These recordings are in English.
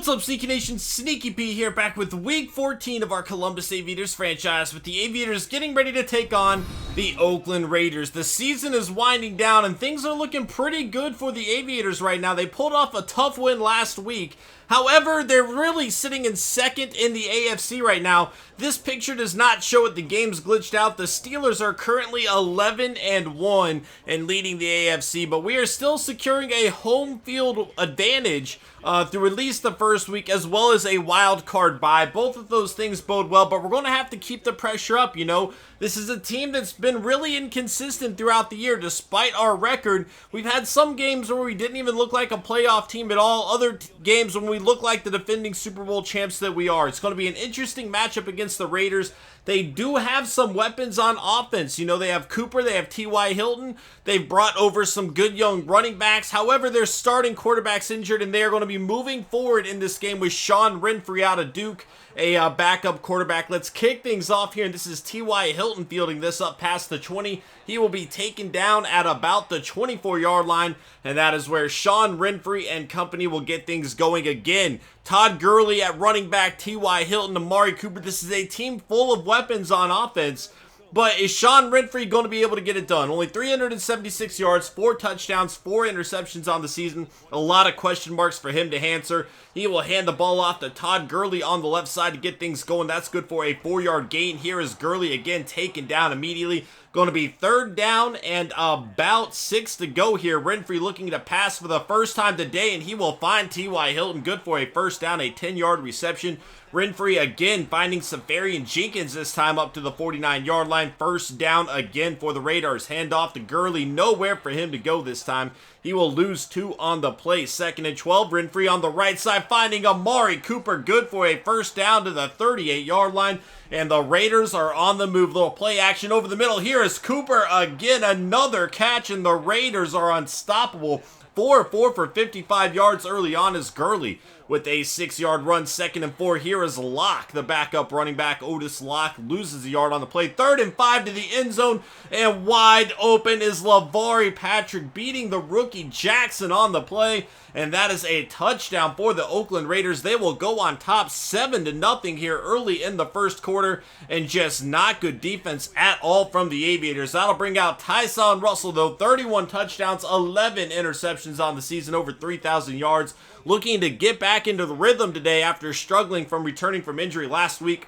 What's up, Sneaky Nation? Sneaky P here, back with week 14 of our Columbus Aviators franchise, with the Aviators getting ready to take on the Oakland Raiders. The season is winding down, and things are looking pretty good for the Aviators right now. They pulled off a tough win last week. However, they're really sitting in second in the AFC right now. This picture does not show it. The game's glitched out. The Steelers are currently 11-1 and leading the AFC, but we are still securing a home field advantage through at least the first week, as well as a wild card bye. Both of those things bode well, but we're going to have to keep the pressure up, you know. This is a team that's been really inconsistent throughout the year. Despite our record, we've had some games where we didn't even look like a playoff team at all. Other games when we look like the defending Super Bowl champs that we are. It's going to be an interesting matchup against the Raiders. They do have some weapons on offense. You know, they have Cooper, they have T.Y. Hilton. They've brought over some good young running backs. However, their starting quarterback's injured, and they are going to be moving forward in this game with Sean Renfree out of Duke, a backup quarterback. Let's kick things off here, and this is T.Y. Hilton fielding this up past the 20. He will be taken down at about the 24-yard line, and that is where Sean Renfree and company will get things going again. Todd Gurley at running back, T.Y. Hilton, Amari Cooper. This is a team full of weapons on offense. But is Sean Renfree going to be able to get it done? Only 376 yards, 4 touchdowns, 4 interceptions on the season. A lot of question marks for him to answer. He will hand the ball off to Todd Gurley on the left side to get things going. That's good for a 4-yard gain. Here is Gurley again taken down immediately. Going to be third down and about 6 to go here. Renfree looking to pass for the first time today, and he will find T.Y. Hilton. Good for a first down, a 10-yard reception. Renfree again finding Safarian Jenkins this time up to the 49-yard line. First down again for the Raiders. Handoff to Gurley. Nowhere for him to go this time. He will lose 2 on the play. 2nd and 12. Renfree on the right side finding Amari Cooper. Good for a first down to the 38-yard line. And the Raiders are on the move. Little play action over the middle. Here is Cooper again. Another catch, and the Raiders are unstoppable. 4-4 for 55 yards early on is Gurley with a 6-yard run. 2nd and 4. Here is Locke, the backup running back. Otis Locke loses a yard on the play. 3rd and 5 to the end zone, and wide open is Lavari Patrick beating the rookie Jackson on the play. And that is a touchdown for the Oakland Raiders. They will go on top 7-0 here early in the first quarter, and just not good defense at all from the Aviators. That'll bring out Tyson Russell, though. 31 touchdowns, 11 interceptions on the season, over 3,000 yards. Looking to get back into the rhythm today after struggling from returning from injury last week.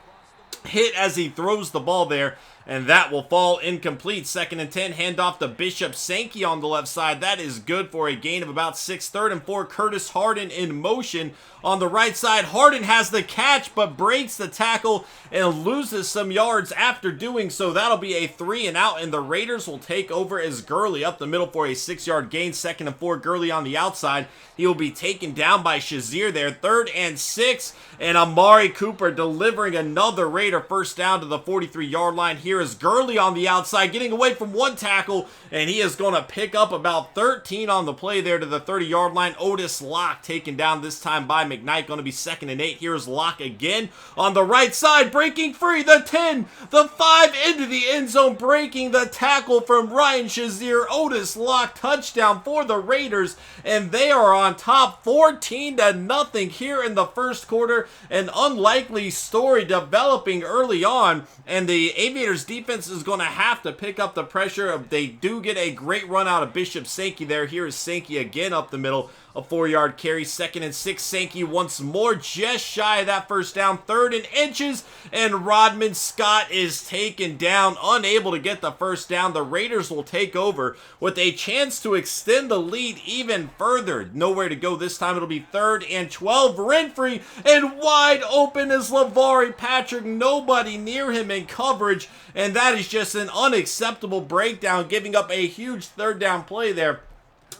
Hit as he throws the ball there, and that will fall incomplete. 2nd and 10, handoff to Bishop Sankey on the left side. That is good for a gain of about 6. 3rd and 4, Curtis Harden in motion on the right side. Harden has the catch, but breaks the tackle and loses some yards after doing so. That'll be a 3 and out, and the Raiders will take over as Gurley up the middle for a 6-yard gain. 2nd and 4, Gurley on the outside. He will be taken down by Shazier there. 3rd and 6, and Amari Cooper delivering another Raider first down to the 43-yard line. Here is Gurley on the outside, getting away from one tackle, and he is going to pick up about 13 on the play there to the 30-yard line. Otis Locke taken down this time by McKnight. Going to be 2nd and 8. Here's Locke again on the right side, breaking free. The 10, the 5 into the end zone, breaking the tackle from Ryan Shazier. Otis Locke touchdown for the Raiders, and they are on top 14-0 here in the first quarter. An unlikely story developing early on, and the Aviators defense is going to have to pick up the pressure. They do get a great run out of Bishop Sankey there. Here is Sankey again up the middle. A 4-yard carry. 2nd and 6. Sankey once more just shy of that first down. 3rd and inches, and Rodman Scott is taken down, unable to get the first down. The Raiders will take over with a chance to extend the lead even further. Nowhere to go this time. It'll be 3rd and 12. Renfree, and wide open is Lavari Patrick. Nobody near him in coverage, and that is just an unacceptable breakdown, giving up a huge 3rd down play there.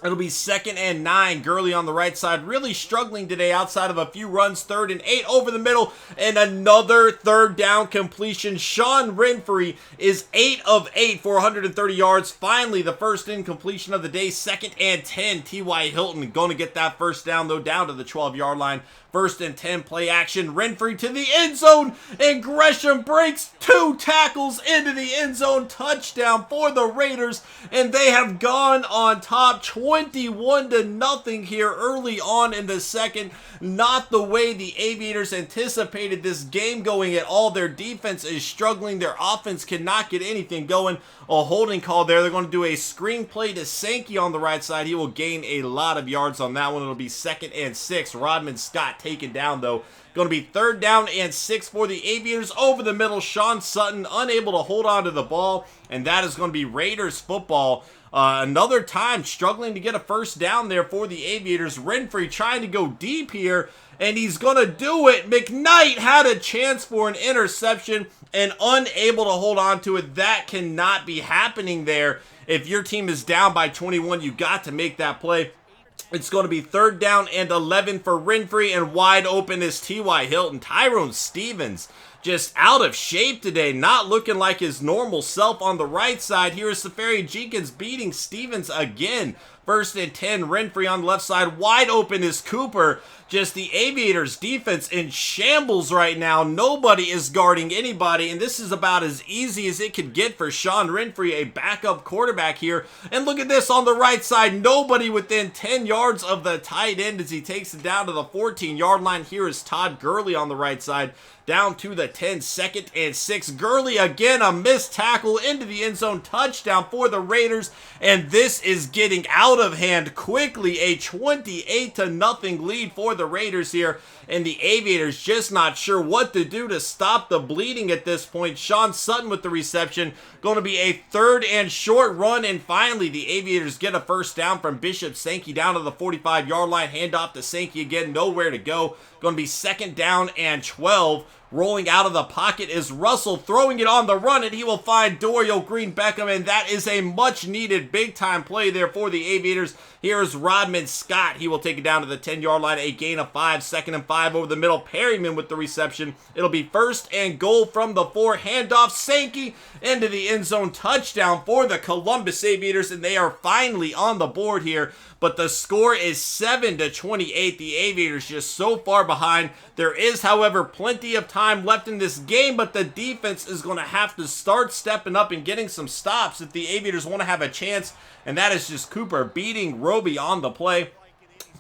It'll be 2nd and 9. Gurley on the right side, really struggling today outside of a few runs. 3rd and 8 over the middle, and another 3rd down completion. Sean Renfree is 8 of 8 for 130 yards. Finally, the first incompletion of the day. 2nd and 10. T.Y. Hilton going to get that first down, though, down to the 12-yard line First and 10, play action, Renfrey to the end zone, and Gresham breaks 2 tackles into the end zone. Touchdown for the Raiders, and they have gone on top 21-0 here early on in the second. Not the way the Aviators anticipated this game going at all. Their defense is struggling. Their offense cannot get anything going. A holding call there. They're going to do a screen play to Sankey on the right side. He will gain a lot of yards on that one. It'll be 2nd and 6. Rodman Scott taken down though. Going to be 3rd down and 6 for the Aviators. Over the middle, Sean Sutton unable to hold on to the ball, and that is going to be Raiders football. Another time struggling to get a first down there for the Aviators. Renfrey trying to go deep here, and he's going to do it. McKnight had a chance for an interception and unable to hold on to it. That cannot be happening there. If your team is down by 21, you got to make that play. It's going to be 3rd down and 11 for Renfrey, and wide open is T.Y. Hilton. Tyrone Stevens just out of shape today, not looking like his normal self on the right side. Here is Safari Jenkins beating Stevens again. 1st and 10, Renfrey on the left side. Wide open is Cooper. Just the Aviators defense in shambles right now. Nobody is guarding anybody, and this is about as easy as it could get for Sean Renfrey, a backup quarterback here. And look at this on the right side. Nobody within 10 yards of the tight end as he takes it down to the 14-yard line. Here is Todd Gurley on the right side. Down to the 10, 2nd and 6. Gurley again, a missed tackle into the end zone. Touchdown for the Raiders, and this is getting out of hand quickly. A 28-0 lead for the Raiders here, and the Aviators just not sure what to do to stop the bleeding at this point. Sean Sutton with the reception. Going to be a 3rd and short run, and finally the Aviators get a first down from Bishop Sankey down to the 45-yard line. Handoff to Sankey again, nowhere to go. Going to be 2nd down and 12. Rolling out of the pocket is Russell, throwing it on the run, and he will find Dorial Green-Beckham, and that is a much-needed big-time play there for the Aviators. Here's Rodman Scott. He will take it down to the 10-yard line, a gain of 5, 2nd and 5 over the middle. Perryman with the reception. It'll be 1st and goal from the 4. Handoff Sankey into the end zone. Touchdown for the Columbus Aviators, and they are finally on the board here. But the score is 7-28. The Aviators just so far behind. There is, however, plenty of time left in this game, but the defense is going to have to start stepping up and getting some stops if the Aviators want to have a chance, and that is just Cooper beating Roby on the play.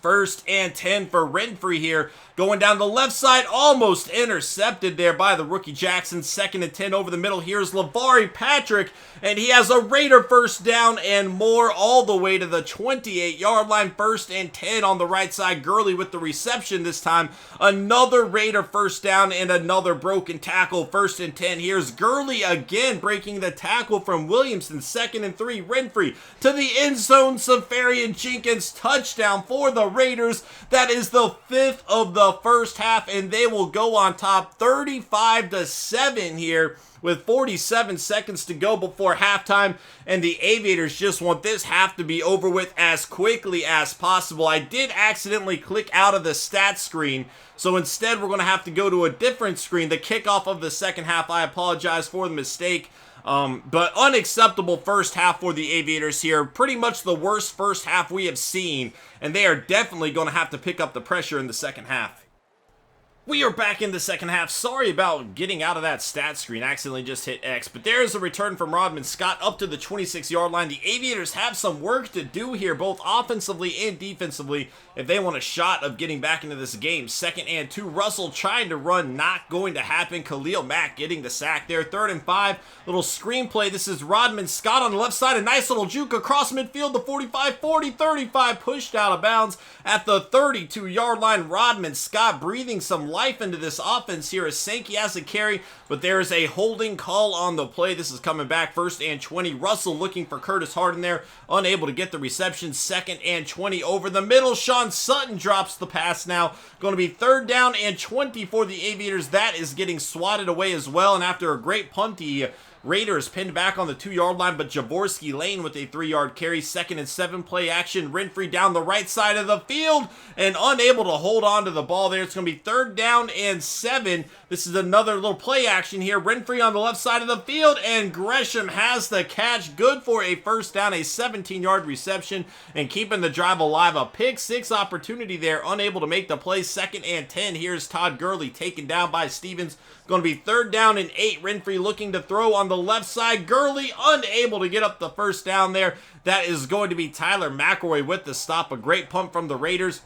1st and 10 for Renfrey here. Going down the left side, almost intercepted there by the rookie Jackson. 2nd and 10 over the middle. Here's LeVar Patrick, and he has a Raider first down and more all the way to the 28-yard line. 1st and 10 on the right side. Gurley with the reception this time. Another Raider first down and another broken tackle. 1st and 10. Here's Gurley again breaking the tackle from Williamson. 2nd and 3. Renfrey to the end zone. Safarian Jenkins touchdown for the Raiders. That is the 5th of the first half, and they will go on top 35-7 here with 47 seconds to go before halftime, and the Aviators just want this half to be over with as quickly as possible. I did accidentally click out of the stats screen, so instead we're going to have to go to a different screen, the kickoff of the second half. I apologize for the mistake. But unacceptable first half for the Aviators here. Pretty much the worst first half we have seen, and they are definitely going to have to pick up the pressure in the second half. We are back in the second half. Sorry about getting out of that stat screen. Accidentally just hit X. But there is a return from Rodman Scott up to the 26-yard line. The Aviators have some work to do here, both offensively and defensively, if they want a shot of getting back into this game. 2nd and 2. Russell trying to run. Not going to happen. Khalil Mack getting the sack there. 3rd and 5. Little screenplay. This is Rodman Scott on the left side. A nice little juke across midfield. The 45, 40, 35. Pushed out of bounds at the 32-yard line. Rodman Scott breathing some life into this offense here as Sankey has a carry, but there is a holding call on the play. This is coming back. 1st and 20. Russell looking for Curtis Harden there, unable to get the reception. 2nd and 20 over the middle. Sean Sutton drops the pass now. Going to be 3rd down and 20 for the Aviators. That is getting swatted away as well, and after a great punt, he Raiders pinned back on the 2-yard line, but Jaworski Lane with a 3-yard carry. 2nd and 7 play action. Renfrey down the right side of the field and unable to hold on to the ball there. It's going to be 3rd down and 7. This is another little play action here. Renfrey on the left side of the field, and Gresham has the catch. Good for a 1st down, a 17-yard reception, and keeping the drive alive. A pick 6 opportunity there, unable to make the play. 2nd and 10. Here's Todd Gurley taken down by Stevens. Going to be 3rd down and 8. Renfrey looking to throw on the left side. Gurley unable to get up the 1st down there. That is going to be Tyler McElroy with the stop. A great pump from the Raiders.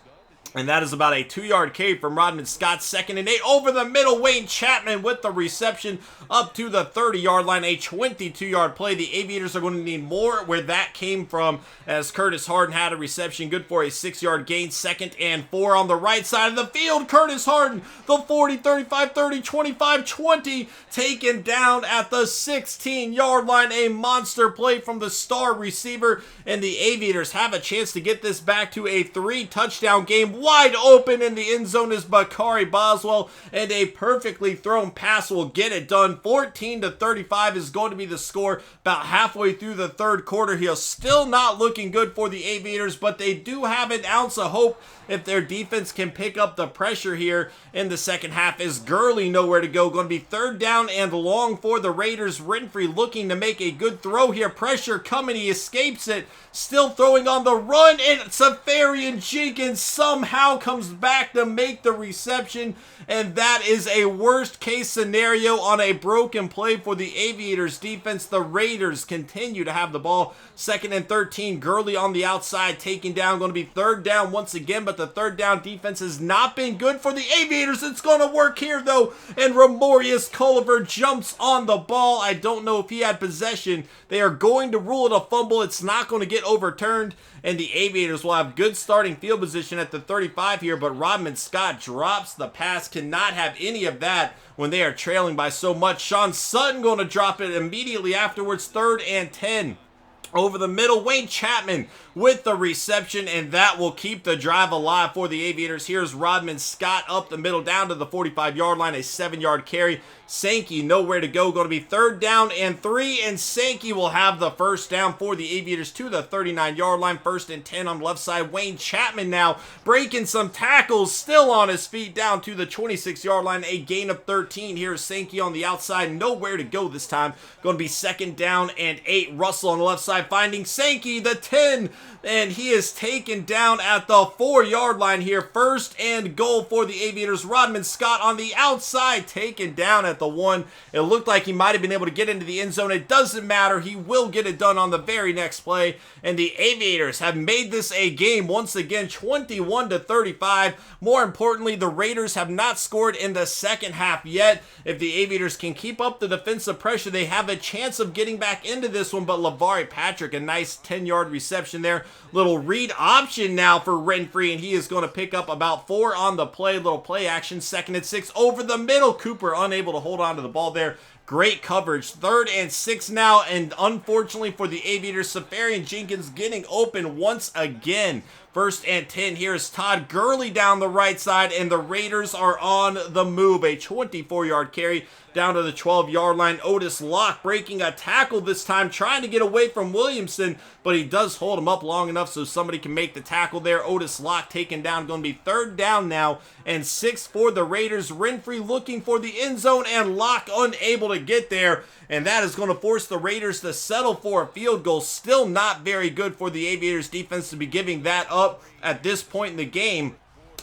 And that is about a 2-yard carry from Rodman Scott. 2nd and 8 over the middle. Wayne Chapman with the reception up to the 30-yard line. A 22-yard play. The Aviators are going to need more where that came from, as Curtis Harden had a reception. Good for a 6-yard gain. 2nd and 4 on the right side of the field. Curtis Harden, the 40, 35, 30, 25, 20, taken down at the 16-yard line. A monster play from the star receiver, and the Aviators have a chance to get this back to a 3-touchdown game. Wide open in the end zone is Bakari Boswell, and a perfectly thrown pass will get it done. 14-35 is going to be the score about halfway through the 3rd quarter. He's still not looking good for the Aviators, but they do have an ounce of hope if their defense can pick up the pressure here in the 2nd half. Is Gurley nowhere to go. Going to be 3rd down and long for the Raiders. Renfrey looking to make a good throw here. Pressure coming. He escapes it. Still throwing on the run, and Safarian Jenkins somehow comes back to make the reception, and that is a worst case scenario on a broken play for the Aviators defense. The Raiders continue to have the ball. 2nd and 13. Gurley on the outside taken down. Going to be 3rd down once again, but the 3rd down defense has not been good for the Aviators. It's going to work here though, and Ramorius Culliver jumps on the ball. I don't know if he had possession. They are going to rule it a fumble. It's not going to get overturned, and the Aviators will have good starting field position at the 35 here, but Rodman Scott drops the pass. Cannot have any of that when they are trailing by so much. Sean Sutton going to drop it immediately afterwards. 3rd and 10. Over the middle, Wayne Chapman with the reception, and that will keep the drive alive for the Aviators. Here's Rodman Scott up the middle down to the 45-yard line, a 7-yard carry. Sankey nowhere to go. Going to be 3rd down and 3, and Sankey will have the 1st down for the Aviators to the 39-yard line. 1st and 10 on the left side. Wayne Chapman now breaking some tackles, still on his feet down to the 26-yard line. A gain of 13. Here's Sankey on the outside. Nowhere to go this time. Going to be 2nd down and 8. Russell on the left side finding Sankey, the 10, and he is taken down at the 4-yard line here. 1st and goal for the Aviators. Rodman Scott on the outside taken down at the 1. It looked like he might have been able to get into the end zone. It doesn't matter. He will get it done on the very next play, and the Aviators have made this a game once again, 21-35. More importantly, the Raiders have not scored in the 2nd half yet. If the Aviators can keep up the defensive pressure, they have a chance of getting back into this one, but LeVar Patrick, a nice 10-yard reception there. Little read option now for Renfrey, and he is going to pick up about 4 on the play. Little play action. 2nd and 6 over the middle. Cooper unable to hold on to the ball there. Great coverage. 3rd and 6 now, and unfortunately for the Aviators, Safarian Jenkins getting open once again. 1st and 10. Here's Todd Gurley down the right side, and the Raiders are on the move. A 24-yard carry down to the 12-yard line. Otis Locke breaking a tackle this time, trying to get away from Williamson, but he does hold him up long enough so somebody can make the tackle there. Otis Locke taken down. Going to be 3rd down now and 6 for the Raiders. Renfrey looking for the end zone, and Locke unable to get there, and that is going to force the Raiders to settle for a field goal. Still not very good for the Aviators defense to be giving that up at this point in the game,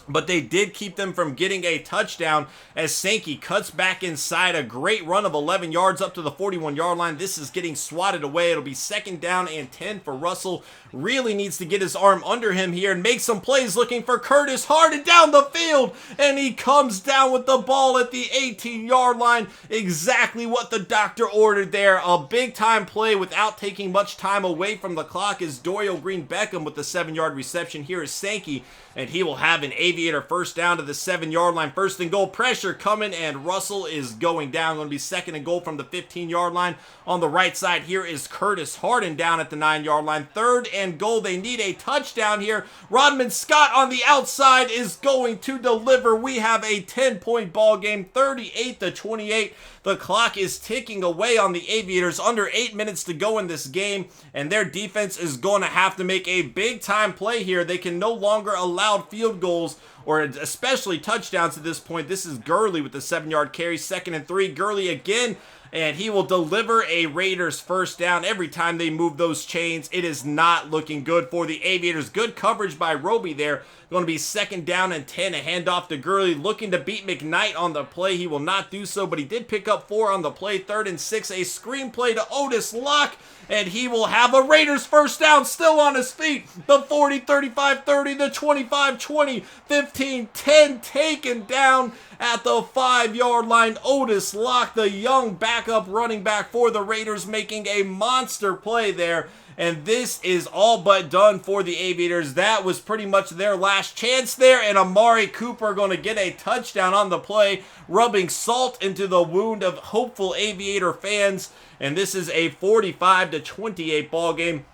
but they did keep them from getting a touchdown as Sankey cuts back inside. A great run of 11 yards up to the 41-yard line. This is getting swatted away. It'll be 2nd down and 10 for Russell. Really needs to get his arm under him here and make some plays, looking for Curtis Harden down the field, and he comes down with the ball at the 18-yard line. Exactly what the doctor ordered there. A big-time play without taking much time away from the clock is Dorial Green Beckham with the 7-yard reception. Here is Sankey, and he will have an Aviator Aviator first down to the 7-yard line. First and goal, pressure coming, and Russell is going down. Going to be second and goal from the 15-yard line. On the right side here is Curtis Harden down at the 9-yard line. Third and goal. They need a touchdown here. Rodman Scott on the outside is going to deliver. We have a 10-point ball game, 38-28. The clock is ticking away on the Aviators. Under 8 minutes to go in this game, and their defense is going to have to make a big-time play here. They can no longer allow field goals or especially touchdowns at this point. This is Gurley with the 7-yard carry. Second and 3. Gurley again, and he will deliver a Raiders first down every time they move those chains. It is not looking good for the Aviators. Good coverage by Roby there. Going to be second down and 10. A handoff to Gurley, looking to beat McKnight on the play. He will not do so, but he did pick up 4 on the play. Third and 6. A screen play to Otis Locke, and he will have a Raiders first down, still on his feet. The 40, 35, 30, the 25, 20, 15, 10, taken down at the 5-yard line. Otis Locke, the young backup running back for the Raiders, making a monster play there. And this is all but done for the Aviators. That was pretty much their last chance there, and Amari Cooper going to get a touchdown on the play, rubbing salt into the wound of hopeful Aviator fans. And this is a 45-28 ball game.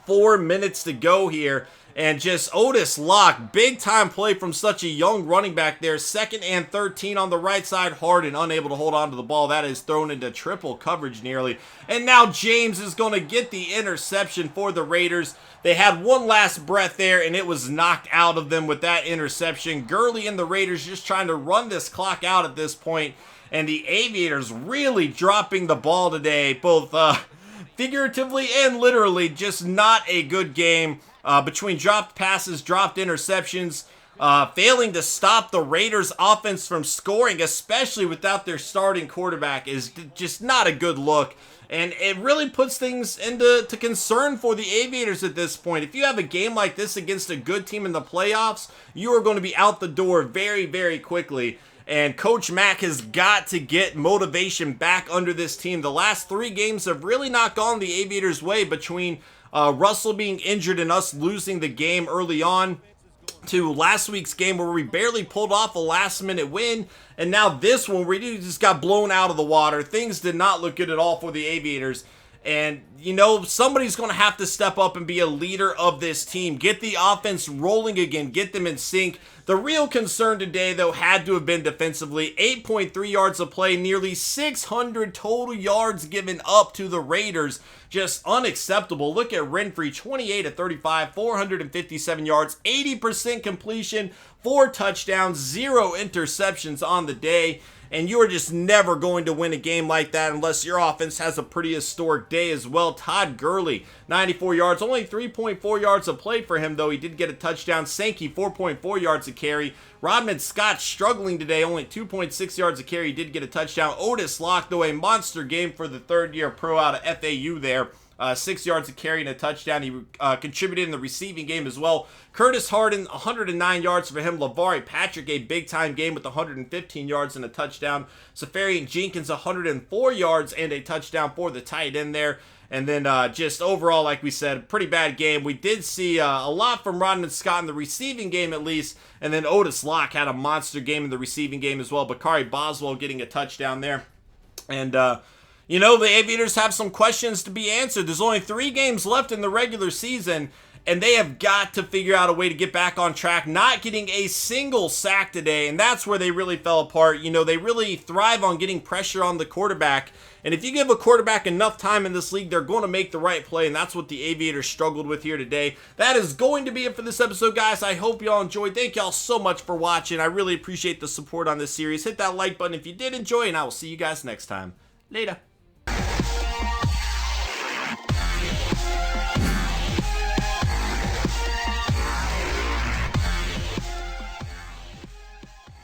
4 minutes to go here. And just Otis Locke, big time play from such a young running back there. Second and 13 on the right side. Harden unable to hold on to the ball. That is thrown into triple coverage nearly. And now James is going to get the interception for the Raiders. They had one last breath there, and it was knocked out of them with that interception. Gurley and the Raiders just trying to run this clock out at this point. And the Aviators really dropping the ball today, both figuratively and literally. Just not a good game. Between dropped passes, dropped interceptions, failing to stop the Raiders' offense from scoring, especially without their starting quarterback, is just not a good look. And it really puts things into concern for the Aviators at this point. If you have a game like this against a good team in the playoffs, you are going to be out the door very, very quickly. And Coach Mack has got to get motivation back under this team. The last 3 games have really not gone the Aviators' way, between Russell being injured and us losing the game early on, to last week's game where we barely pulled off a last-minute win, and now this one where we just got blown out of the water. Things did not look good at all for the Aviators. And, you know, somebody's going to have to step up and be a leader of this team. Get the offense rolling again. Get them in sync. The real concern today, though, had to have been defensively. 8.3 yards of play, nearly 600 total yards given up to the Raiders. Just unacceptable. Look at Renfrey, 28-35, 457 yards, 80% completion, 4 touchdowns, 0 interceptions on the day. And you are just never going to win a game like that unless your offense has a pretty historic day as well. Todd Gurley, 94 yards, only 3.4 yards of play for him, though. He did get a touchdown. Sankey, 4.4 yards a carry. Rodman Scott struggling today, only 2.6 yards a carry. He did get a touchdown. Otis Locke, though, a monster game for the third-year pro out of FAU there. 6 yards a carry and a touchdown. He contributed in the receiving game as well. Curtis Harden, 109 yards for him. LeVar Patrick, a big-time game with 115 yards and a touchdown. Safarian Jenkins, 104 yards and a touchdown for the tight end there. And then just overall, like we said, pretty bad game. We did see a lot from Rodman Scott in the receiving game at least. And then Otis Locke had a monster game in the receiving game as well. Bakari Boswell getting a touchdown there. And you know, the Aviators have some questions to be answered. There's only 3 games left in the regular season, and they have got to figure out a way to get back on track, not getting a single sack today, and that's where they really fell apart. You know, they really thrive on getting pressure on the quarterback, and if you give a quarterback enough time in this league, they're going to make the right play, and that's what the Aviators struggled with here today. That is going to be it for this episode, guys. I hope y'all enjoyed. Thank y'all so much for watching. I really appreciate the support on this series. Hit that like button if you did enjoy, and I will see you guys next time. Later.